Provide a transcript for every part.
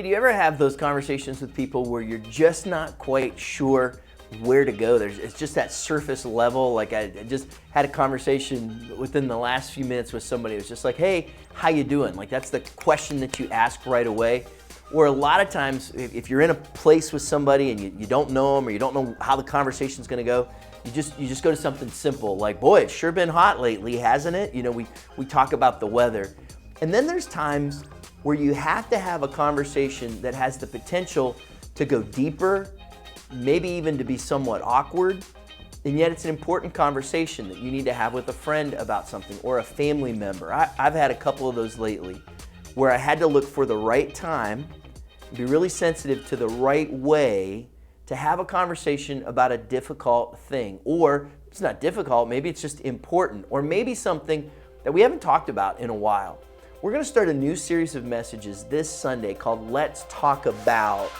Hey, do you ever have those conversations with people where you're just not quite sure where to go? It's just that surface level. Like I just had a conversation within the last few minutes with somebody. It was just like, hey, how you doing? Like that's the question that you ask right away. Or a lot of times, if you're in a place with somebody and you don't know them or you don't know how the conversation's gonna go, you just go to something simple like, boy, it's sure been hot lately, hasn't it? You know, we talk about the weather. And then there's times where you have to have a conversation that has the potential to go deeper, maybe even to be somewhat awkward, and yet it's an important conversation that you need to have with a friend about something or a family member. I've had a couple of those lately where I had to look for the right time, be really sensitive to the right way to have a conversation about a difficult thing. Or it's not difficult, maybe it's just important, or maybe something that we haven't talked about in a while. We're going to start a new series of messages this Sunday called Let's Talk About.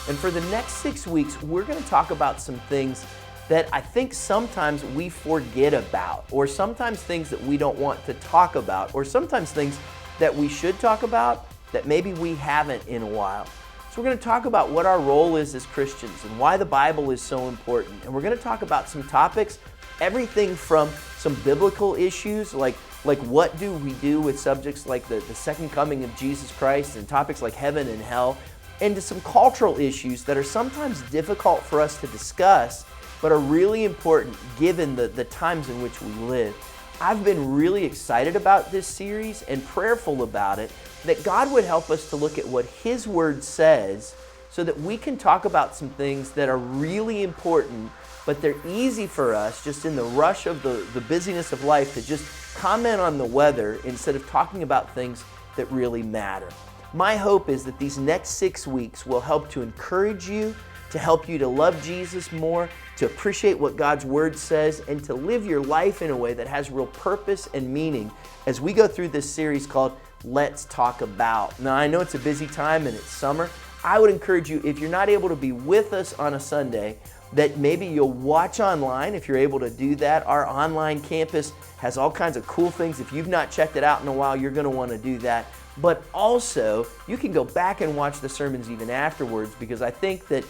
And for the next 6 weeks, we're going to talk about some things that I think sometimes we forget about, or sometimes things that we don't want to talk about, or sometimes things that we should talk about that maybe we haven't in a while. So we're going to talk about what our role is as Christians and why the Bible is so important. And we're going to talk about some topics, everything from some biblical issues like what do we do with subjects like the second coming of Jesus Christ and topics like heaven and hell, and to some cultural issues that are sometimes difficult for us to discuss, but are really important given the times in which we live. I've been really excited about this series and prayerful about it, that God would help us to look at what His Word says so that we can talk about some things that are really important, but they're easy for us just in the rush of the busyness of life to just comment on the weather instead of talking about things that really matter. My hope is that these next 6 weeks will help to encourage you, to help you to love Jesus more, to appreciate what God's Word says, and to live your life in a way that has real purpose and meaning as we go through this series called Let's Talk About. Now, I know it's a busy time and it's summer. I would encourage you, if you're not able to be with us on a Sunday, that maybe you'll watch online if you're able to do that. Our online campus has all kinds of cool things. If you've not checked it out in a while, you're going to want to do that. But also, you can go back and watch the sermons even afterwards, because I think that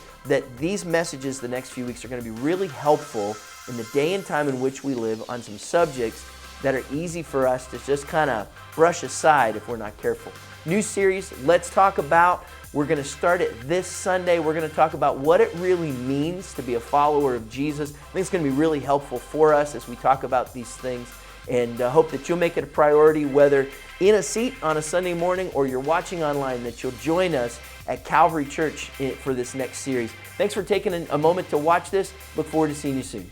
these messages the next few weeks are going to be really helpful in the day and time in which we live on some subjects that are easy for us to just kind of brush aside if we're not careful. New series, Let's Talk About. We're going to start it this Sunday. We're going to talk about what it really means to be a follower of Jesus. I think it's going to be really helpful for us as we talk about these things, and hope that you'll make it a priority, whether in a seat on a Sunday morning or you're watching online, that you'll join us at Calvary Church for this next series. Thanks for taking a moment to watch this. Look forward to seeing you soon.